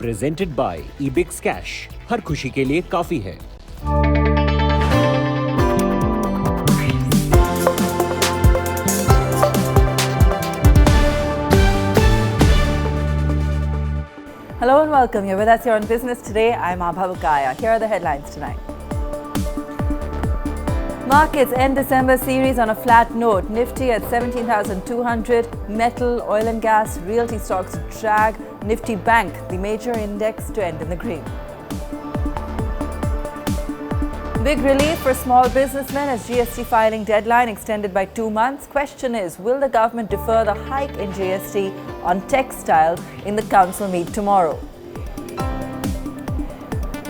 Presented by Ebix cash. हर खुशी के लिए काफी है। Hello and welcome. You're with us here on Business Today. I'm Abha Bukaya. Here are the headlines tonight. Markets end December series on a flat note. Nifty at 17,200. Metal, oil and gas, realty stocks drag. Nifty Bank, the major index, to end in the green. Big relief for small businessmen as GST filing deadline extended by 2 months. Question is, will the government defer the hike in GST on textiles in the council meet tomorrow?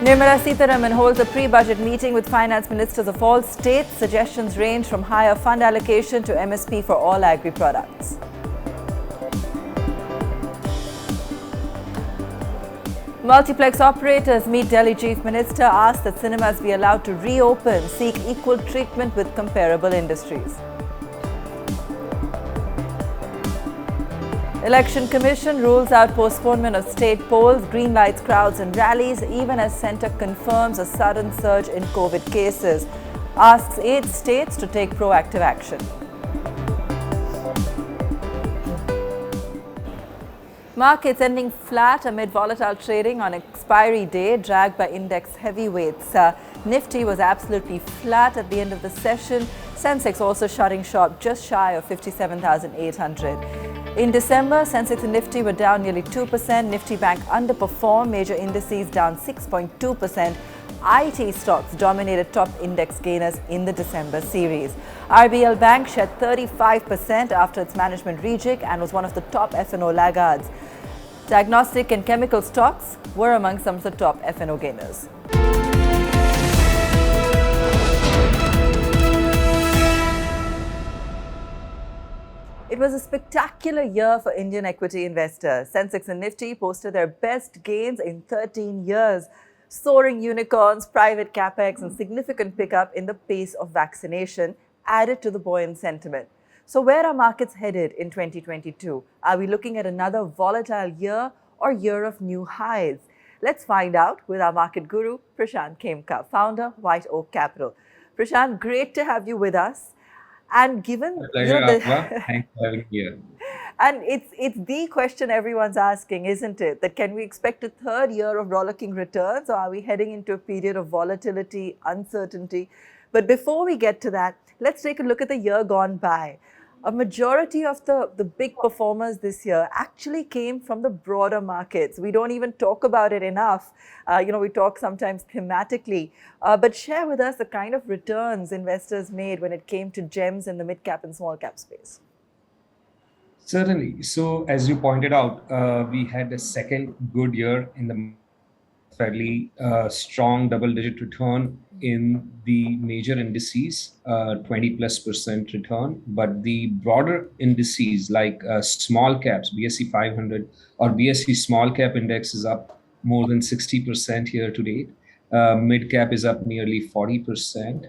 Nirmala Sitharaman holds a pre-budget meeting with finance ministers of all states. Suggestions range from higher fund allocation to MSP for all agri-products. Multiplex operators meet Delhi Chief Minister, ask that cinemas be allowed to reopen, seek equal treatment with comparable industries. Election Commission rules out postponement of state polls, green lights crowds and rallies, even as centre confirms a sudden surge in COVID cases. Asks 8 states to take proactive action. Markets ending flat amid volatile trading on expiry day, dragged by index heavyweights. Nifty was absolutely flat at the end of the session. Sensex also shutting shop just shy of 57,800. In December, Sensex and Nifty were down nearly 2%. Nifty Bank underperformed, major indices down 6.2%. IT stocks dominated top index gainers in the December series. RBL Bank shed 35% after its management rejig and was one of the top F&O laggards. Diagnostic and chemical stocks were among some of the top F&O gainers. It was a spectacular year for Indian equity investors. Sensex and Nifty posted their best gains in 13 years. Soaring unicorns, private capex and significant pickup in the pace of vaccination added to the buoyant sentiment. So where are markets headed in 2022? Are we looking at another volatile year or year of new highs? Let's find out with our market guru, Prashant Khemka, founder, White Oak Capital. Prashant, great to have you with us. And given thanks for having me here. And it's the question everyone's asking, isn't it? That can we expect a third year of rollicking returns, or are we heading into a period of volatility, uncertainty? But before we get to that, let's take a look at the year gone by. A majority of the big performers this year actually came from the broader markets. We don't even talk about it enough. We talk sometimes thematically. But share with us the kind of returns investors made when it came to gems in the mid-cap and small-cap space. Certainly. So as you pointed out, we had a second good year in the fairly strong double-digit return in the major indices, 20+% return. But the broader indices like small caps, BSE 500 or BSE small cap index is up more than 60% year to date. Mid cap is up nearly 40%,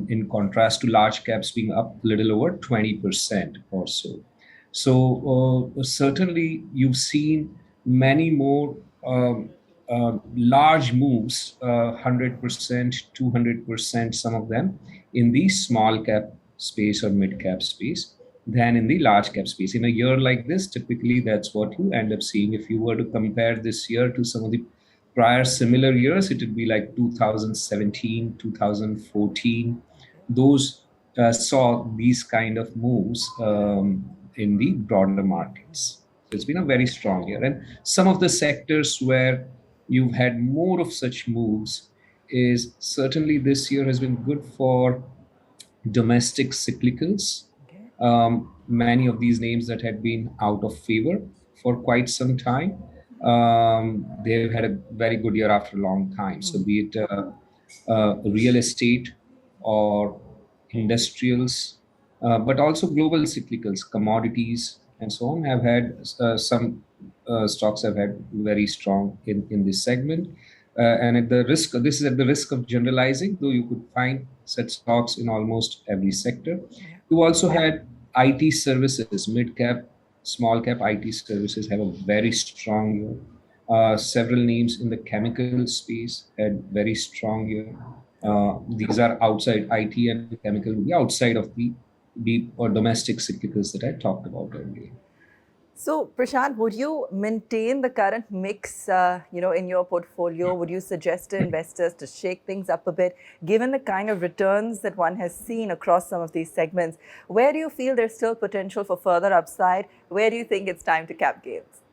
in contrast to large caps being up a little over 20% or so. So certainly you've seen many more large moves, 100%, 200%, some of them in the small cap space or mid cap space than in the large cap space. In a year like this, typically that's what you end up seeing. If you were to compare this year to some of the prior similar years, it would be like 2017, 2014. Those saw these kind of moves in the broader markets. So it's been a very strong year. And some of the sectors where you've had more of such moves is certainly this year has been good for domestic cyclicals. Many of these names that had been out of favor for quite some time, they've had a very good year after a long time. So be it real estate or industrials, but also global cyclicals, commodities, and so on have had some stocks have had very strong in this segment. And at the risk, this is at the risk of generalizing, though you could find such stocks in almost every sector. You also had IT services, mid cap, small cap IT services have a very strong year. Several names in the chemical space had very strong year. These are outside IT and chemical, would be outside of the deep or domestic cyclicals that I talked about earlier. So, Prashant, would you maintain the current mix, in your portfolio? Would you suggest to investors to shake things up a bit, given the kind of returns that one has seen across some of these segments? Where do you feel there's still potential for further upside? Where do you think it's time to cap gains?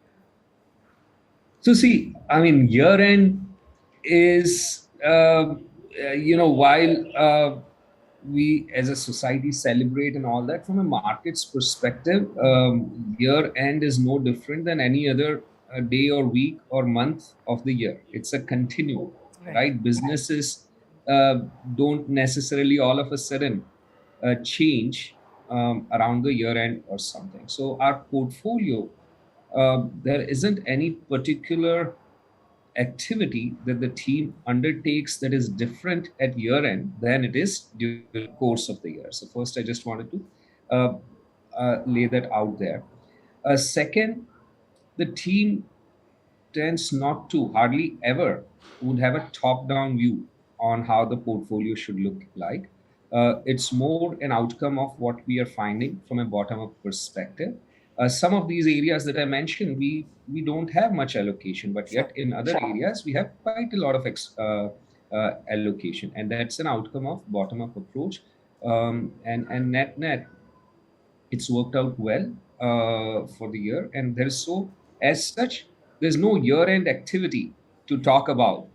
So see, I mean, year end is, while we as a society celebrate and all that, from a market's perspective, year end is no different than any other day or week or month of the year. It's a continuum, right? Businesses don't necessarily all of a sudden change around the year end or something. So our portfolio, there isn't any particular activity that the team undertakes that is different at year end than it is during the course of the year. So first, I just wanted to uh, lay that out there. Second, the team tends not to hardly ever would have a top down view on how the portfolio should look like. It's more an outcome of what we are finding from a bottom up perspective. Some of these areas that I mentioned, we don't have much allocation, but yet in other areas we have quite a lot of allocation, and that's an outcome of bottom up approach. And net, it's worked out well for the year, and there's so as such there's no year-end activity to talk about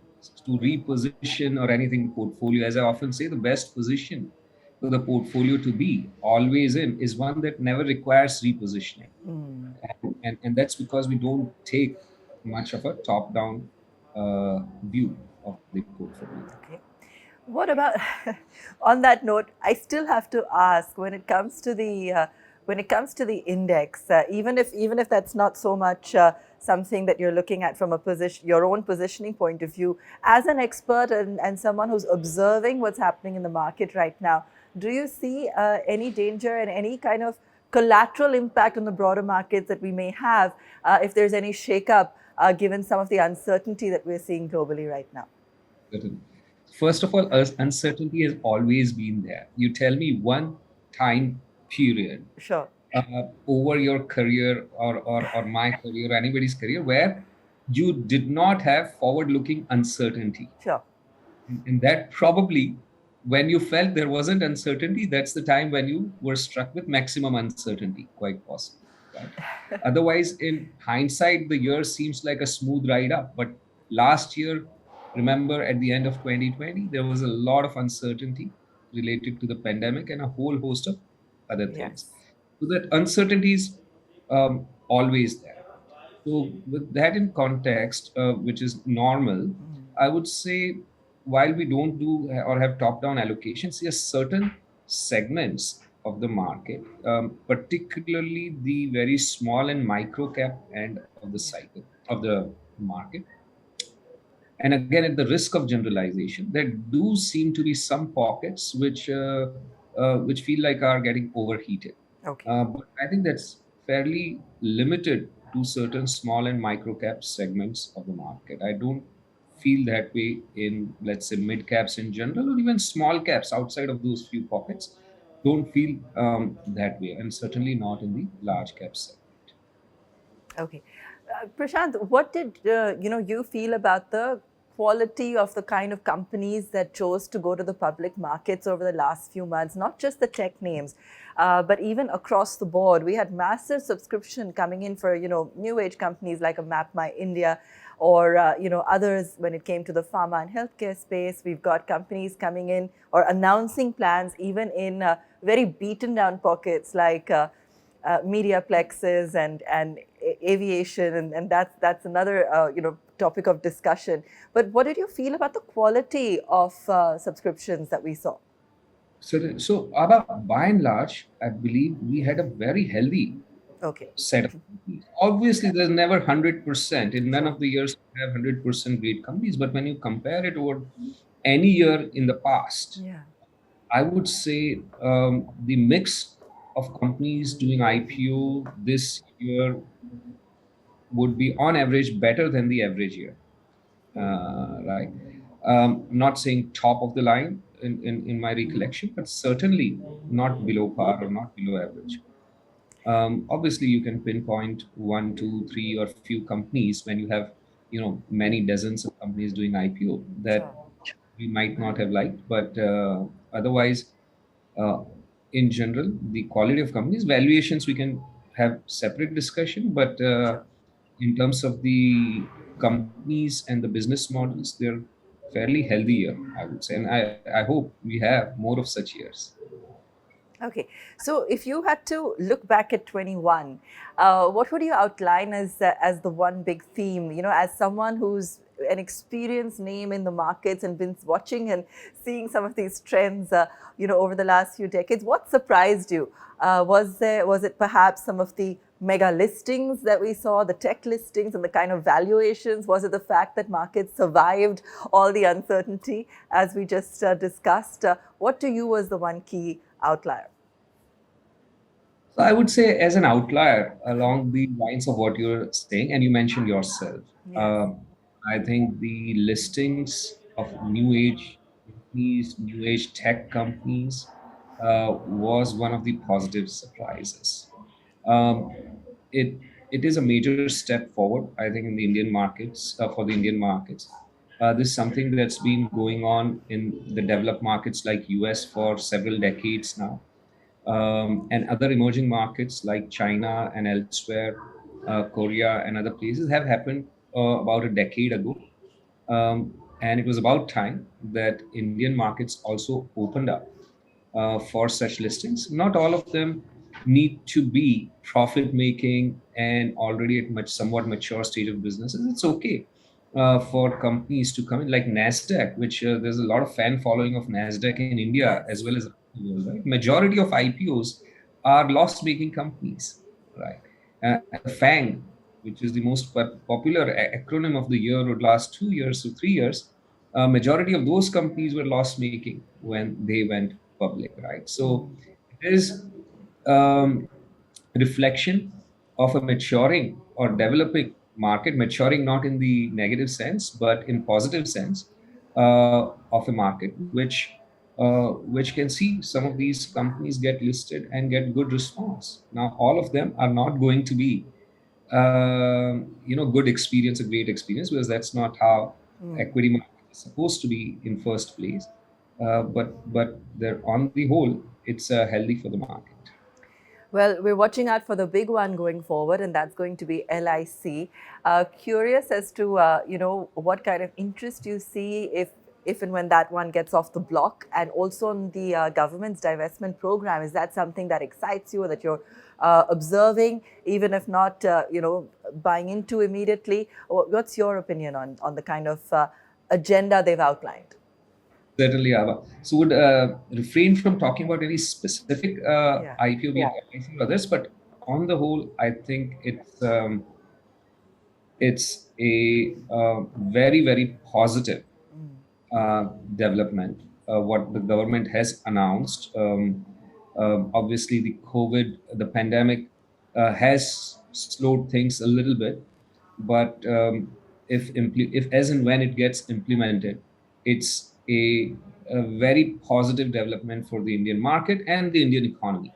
to reposition or anything portfolio. As I often say, the best position for the portfolio to be always in is one that never requires repositioning, and that's because we don't take much of a top-down view of the portfolio. Okay. What about, on that note, I still have to ask when it comes to the index, even if that's not so much something that you're looking at from a your own positioning point of view, as an expert and someone who's observing what's happening in the market right now, do you see any danger and any kind of collateral impact on the broader markets that we may have if there's any shakeup, given some of the uncertainty that we're seeing globally right now? Certainly. First of all, uncertainty has always been there. You tell me one time period Sure. over your career or my career, or anybody's career, where you did not have forward looking uncertainty. Sure. And that probably, when you felt there wasn't uncertainty, that's the time when you were struck with maximum uncertainty, quite possibly. Right? Otherwise, in hindsight, the year seems like a smooth ride up. But last year, remember at the end of 2020, there was a lot of uncertainty related to the pandemic and a whole host of other things. Yes. So that uncertainty is always there. So, with that in context, which is normal, I would say while we don't do or have top down allocations, yes, certain segments of the market, particularly the very small and micro cap end of the cycle of the market. And again, at the risk of generalization, there do seem to be some pockets which feel like are getting overheated. Okay. But I think that's fairly limited to certain small and micro cap segments of the market. I don't feel that way in, let's say, mid caps in general, or even small caps outside of those few pockets. Don't feel that way, and certainly not in the large cap segment. Okay. Prashant, what did you feel about the quality of the kind of companies that chose to go to the public markets over the last few months? Not just the tech names, but even across the board. We had massive subscription coming in for new age companies like a Map My India, or others when it came to the pharma and healthcare space. We've got companies coming in or announcing plans even in very beaten down pockets like media plexes and aviation, and that's another topic of discussion. But what did you feel about the quality of subscriptions that we saw? So, about by and large, I believe we had a very healthy Okay. set of companies. Obviously, there's never 100%. In none of the years we have 100% great companies, but when you compare it over any year in the past, Yeah. I would say the mix of companies doing IPO this year would be on average better than the average year, right? Not saying top of the line in my recollection, but certainly not below par or not below average. Obviously, you can pinpoint one, two, three, or few companies when you have, many dozens of companies doing IPO that we might not have liked, but otherwise, uh, in general, the quality of companies, valuations, we can have separate discussion, but in terms of the companies and the business models, they're fairly healthy here, I would say, and I hope we have more of such years. Okay, so if you had to look back at 21, what would you outline as the one big theme? You know, as someone who's an experienced name in the markets and been watching and seeing some of these trends, over the last few decades, what surprised you? Was it perhaps some of the mega listings that we saw, the tech listings and the kind of valuations? Was it the fact that markets survived all the uncertainty as we just discussed? What to you was the one key outlier? So I would say, as an outlier, along the lines of what you're saying, and you mentioned yourself, Yes. I think the listings of new age companies, new age tech companies, was one of the positive surprises. Um, it it is a major step forward, I think, in the Indian markets, for the Indian markets. This is something that's been going on in the developed markets like US for several decades now, and other emerging markets like China and elsewhere, Korea and other places have happened about a decade ago. And it was about time that Indian markets also opened up for such listings. Not all of them need to be profit making and already at much somewhat mature stage of businesses. It's okay for companies to come in, like Nasdaq, which there's a lot of fan following of Nasdaq in India as Yes. well as around the world, right? Majority of IPOs are loss making companies, right? FANG, which is the most popular acronym of the year, or last 2 years or 3 years, majority of those companies were loss making when they went public, right? So it is reflection of a maturing or developing market, maturing not in the negative sense, but in positive sense, of a market which can see some of these companies get listed and get good response. Now, all of them are not going to be good experience, a great experience, because that's not how equity market is supposed to be in first place. But they're, on the whole, it's healthy for the market. Well, we're watching out for the big one going forward, and that's going to be LIC. Curious as to what kind of interest you see if and when that one gets off the block, and also on the government's divestment program. Is that something that excites you, or that you're observing, even if not buying into immediately? What's your opinion on the kind of agenda they've outlined? Certainly, Ava. So would refrain from talking about any specific IPO we are facing others, but on the whole, I think it's a very, very positive development. What the government has announced. Obviously, the pandemic, has slowed things a little bit, but if as and when it gets implemented, it's a very positive development for the Indian market and the Indian economy.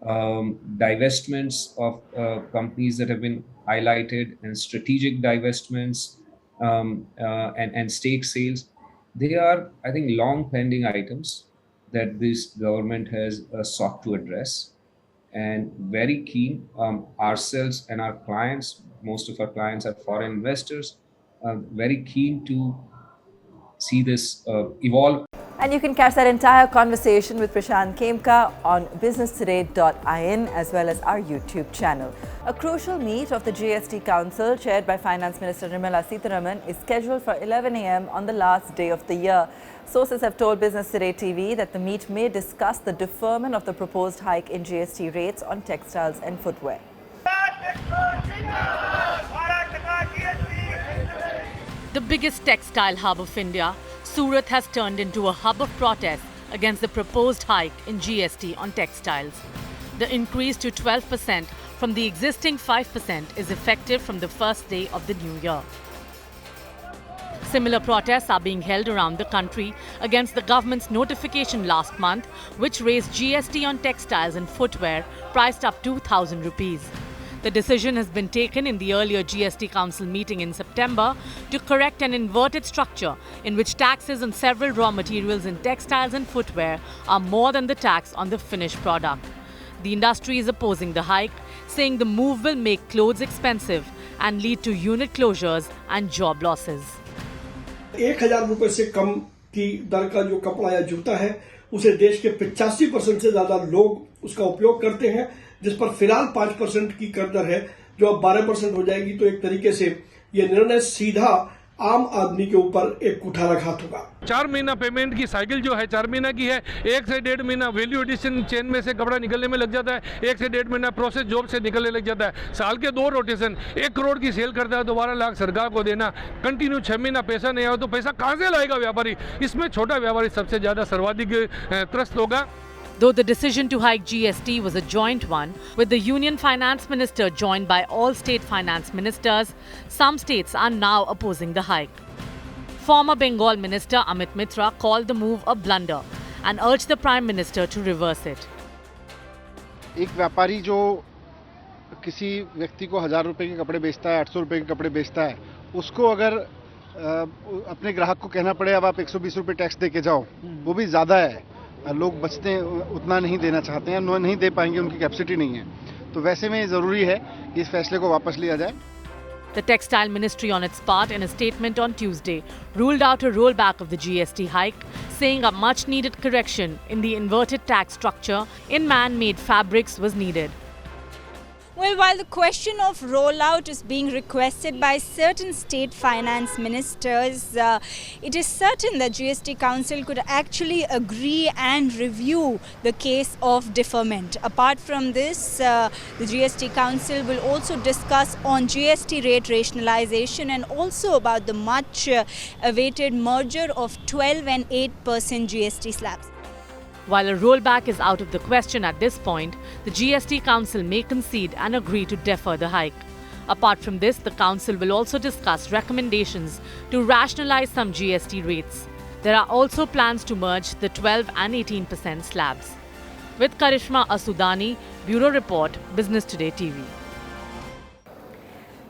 Divestments of companies that have been highlighted, and strategic divestments, and stake sales, they are, I think, long pending items that this government has sought to address, and very keen, ourselves and our clients. Most of our clients are foreign investors, very keen to see this evolve. And you can catch that entire conversation with Prashant Khemka on businesstoday.in, as well as our YouTube channel. A crucial meet of the GST Council, chaired by Finance Minister Nirmala Sitharaman, is scheduled for 11 a.m. on the last day of the year. Sources have told Business Today TV that the meet may discuss the deferment of the proposed hike in GST rates on textiles and footwear. The biggest textile hub of India, Surat has turned into a hub of protest against the proposed hike in GST on textiles. The increase to 12% from the existing 5% is effective from the first day of the new year. Similar protests are being held around the country against the government's notification last month, which raised GST on textiles and footwear priced up to 1,000 rupees. The decision has been taken in the earlier GST Council meeting in September to correct an inverted structure in which taxes on several raw materials in textiles and footwear are more than the tax on the finished product. The industry is opposing the hike, saying the move will make clothes expensive and lead to unit closures and job losses. 1,000 रुपए से कम की दर का जो कपड़ा या जूता है उसे देश के 85% से ज्यादा लोग उसका उपयोग करते हैं, जिस पर फिलहाल 5% की कर दर है, जो अब 12% हो जाएगी। तो एक तरीके से ये निर्णय सीधा आम आदमी के ऊपर एक कुठाराघात होगा। 4 महीना पेमेंट की साइकिल जो है 4 महीना की है, 1 से 1.5 महीना वैल्यू एडिशन चेन में से कपड़ा निकलने में लग जाता है, 1 से 1.5 महीना प्रोसेस जॉब से निकलने लग जाता है। साल के 2 रोटेशन 1 करोड़ की सेल करता है तो 12 लाख सरकार को देना, कंटिन्यू 6 महीना पैसा नहीं आया तो पैसा कहां से लाएगा व्यापारी? इसमें छोटा व्यापारी सबसे ज्यादा सर्वाधिक त्रस्त होगा। Though the decision to hike GST was a joint one, with the Union Finance Minister joined by all state finance ministers, some states are now opposing the hike. Former Bengal Minister Amit Mitra called the move a blunder and urged the Prime Minister to reverse it. एक व्यापारी जो किसी व्यक्ति को 1,000 रुपए के कपड़े बेचता है, 800 रुपए के कपड़े बेचता है, उसको अगर अपने ग्राहक को कहना पड़े अब आप 120 रुपए टैक्स दे के जाओ, वो भी ज़्यादा है। लोग बचते हैं, उतना नहीं देना चाहते हैं, नहीं दे पाएंगे, उनकी कैपेसिटी नहीं है। तो वैसे में ज़रूरी है कि इस फैसले को वापस लिया जाए। The Textile Ministry on its part, in a statement on Tuesday, ruled out a rollback of the GST hike, saying a much-needed correction in the inverted tax structure in man-made fabrics was needed. Well, while the question of rollout is being requested by certain state finance ministers, it is certain that GST Council could actually agree and review the case of deferment. Apart from this, the GST Council will also discuss on GST rate rationalization and also about the much awaited merger of 12 and 8% GST slabs. While a rollback is out of the question at this point, the GST Council may concede and agree to defer the hike. Apart from this, the Council will also discuss recommendations to rationalize some GST rates. There are also plans to merge the 12 and 18% slabs. With Karishma Asudani, Bureau Report, Business Today TV.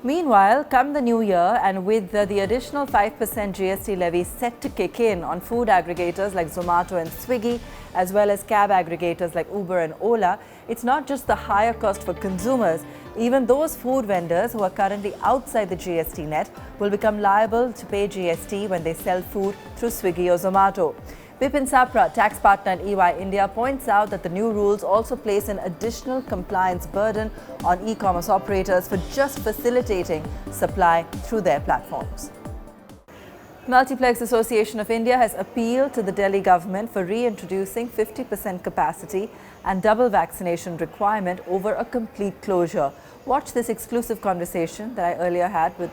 Meanwhile, come the new year and with the additional 5% GST levy set to kick in on food aggregators like Zomato and Swiggy, as well as cab aggregators like Uber and Ola, it's not just the higher cost for consumers. Even those food vendors who are currently outside the GST net will become liable to pay GST when they sell food through Swiggy or Zomato. Bipin Sapra, tax partner at EY India, points out that the new rules also place an additional compliance burden on e-commerce operators for just facilitating supply through their platforms. Multiplex Association of India has appealed to the Delhi government for reintroducing 50% capacity and double vaccination requirement over a complete closure. Watch this exclusive conversation that I earlier had with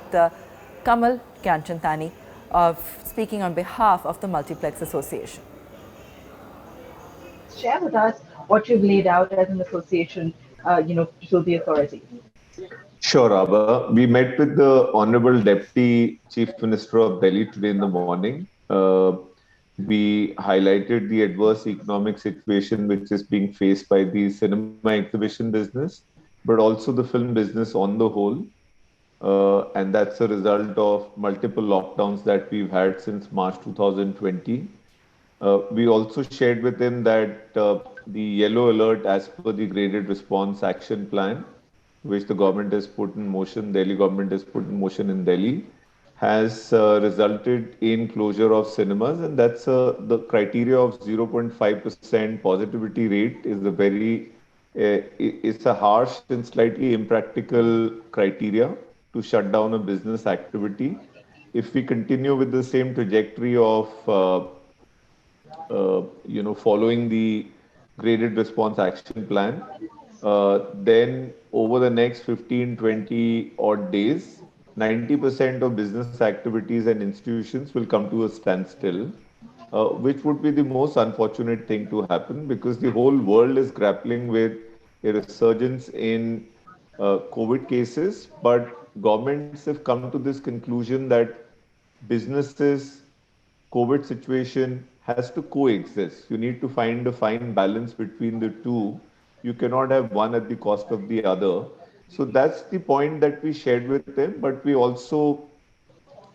Kamal Gyanchantani, speaking on behalf of the Multiplex Association. Share with us what you've laid out as an association, to the authorities. Sure, Abba. We met with the Honorable Deputy Chief Minister of Delhi today in the morning. We highlighted the adverse economic situation which is being faced by the cinema exhibition business, but also the film business on the whole. And that's a result of multiple lockdowns that we've had since March 2020. We also shared with him that the yellow alert as per the graded response action plan, which the government has put in motion, Delhi government has put in motion in Delhi, has resulted in closure of cinemas. And that's the criteria of 0.5% positivity rate is it's a harsh and slightly impractical criteria to shut down a business activity. If we continue with the same trajectory of, following the graded response action plan, then over the next 15-20 odd days, 90% of business activities and institutions will come to a standstill, which would be the most unfortunate thing to happen because the whole world is grappling with a resurgence in COVID cases, but governments have come to this conclusion that businesses, COVID situation has to coexist. You need to find a fine balance between the two. You cannot have one at the cost of the other. So that's the point that we shared with him, but we also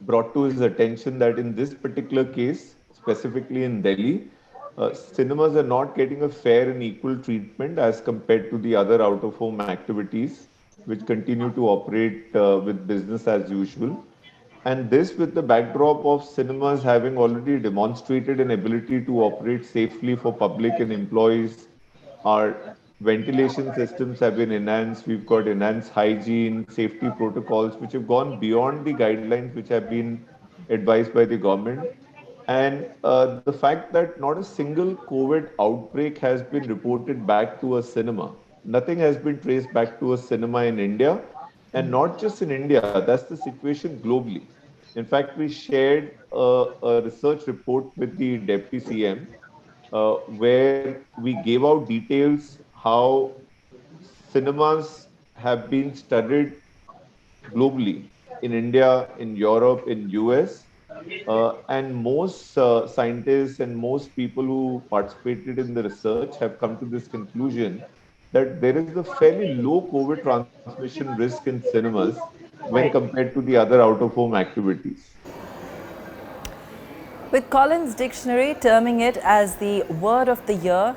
brought to his attention that in this particular case, specifically in Delhi, cinemas are not getting a fair and equal treatment as compared to the other out-of-home activities, which continue to operate with business as usual. And this with the backdrop of cinemas having already demonstrated an ability to operate safely for public and employees. Our ventilation systems have been enhanced. We've got enhanced hygiene, safety protocols, which have gone beyond the guidelines which have been advised by the government. And the fact that not a single COVID outbreak has been reported back to a cinema. Nothing has been traced back to a cinema in India. And not just in India, that's the situation globally. In fact, we shared a research report with the Deputy CM where we gave out details how cinemas have been studied globally in India, in Europe, in US. And most scientists and most people who participated in the research have come to this conclusion that there is a fairly low COVID transmission risk in cinemas when compared to the other out-of-home activities. With Collins Dictionary terming it as the word of the year,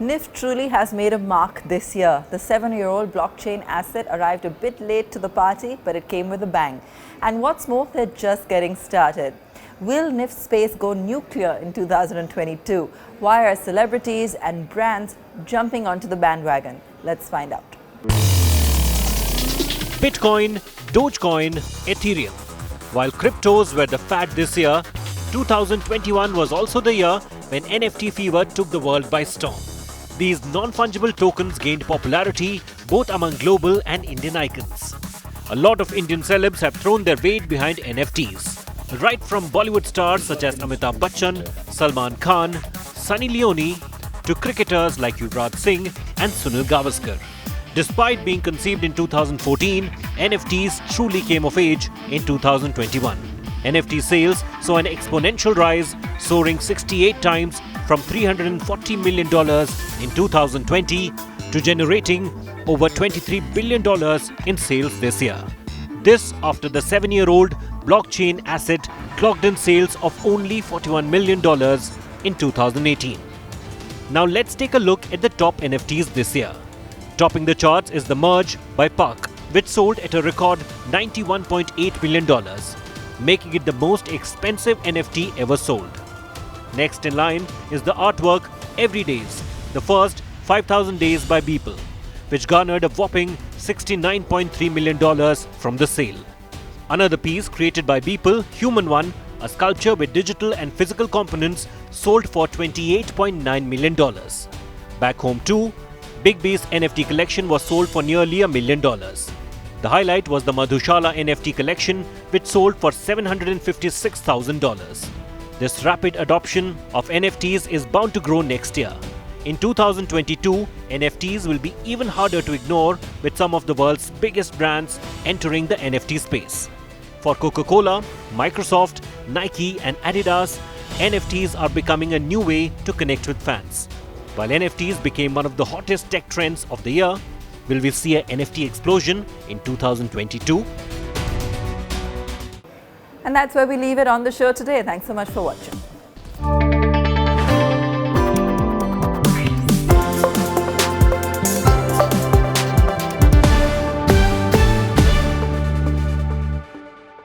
NIFT truly has made a mark this year. The 7-year-old blockchain asset arrived a bit late to the party, but it came with a bang. And what's more, they're just getting started. Will NIFT space go nuclear in 2022? Why are celebrities and brands jumping onto the bandwagon? Let's find out. Bitcoin, Dogecoin, Ethereum. While cryptos were the fad this year, 2021 was also the year when NFT fever took the world by storm. These non-fungible tokens gained popularity both among global and Indian icons. A lot of Indian celebs have thrown their weight behind NFTs. Right from Bollywood stars such as Amitabh Bachchan, Salman Khan, Sunny Leone, to cricketers like Yuvraj Singh and Sunil Gavaskar. Despite being conceived in 2014, NFTs truly came of age in 2021. NFT sales saw an exponential rise, soaring 68 times from $340 million in 2020 to generating over $23 billion in sales this year. This after the 7-year-old blockchain asset clocked in sales of only $41 million in 2018. Now let's take a look at the top NFTs this year. Topping the charts is the Merge by Park, which sold at a record $91.8 million, making it the most expensive NFT ever sold. Next in line is the artwork Every Days, the first 5,000 Days by Beeple, which garnered a whopping $69.3 million from the sale. Another piece created by Beeple, Human One, a sculpture with digital and physical components, sold for $28.9 million. Back home too, Big B's NFT collection was sold for nearly $1 million. The highlight was the Madhushala NFT collection, which sold for $756,000. This rapid adoption of NFTs is bound to grow next year. In 2022, NFTs will be even harder to ignore, with some of the world's biggest brands entering the NFT space. For Coca-Cola, Microsoft, Nike and Adidas, NFTs are becoming a new way to connect with fans. While NFTs became one of the hottest tech trends of the year, will we see an NFT explosion in 2022? And that's where we leave it on the show today. Thanks so much for watching.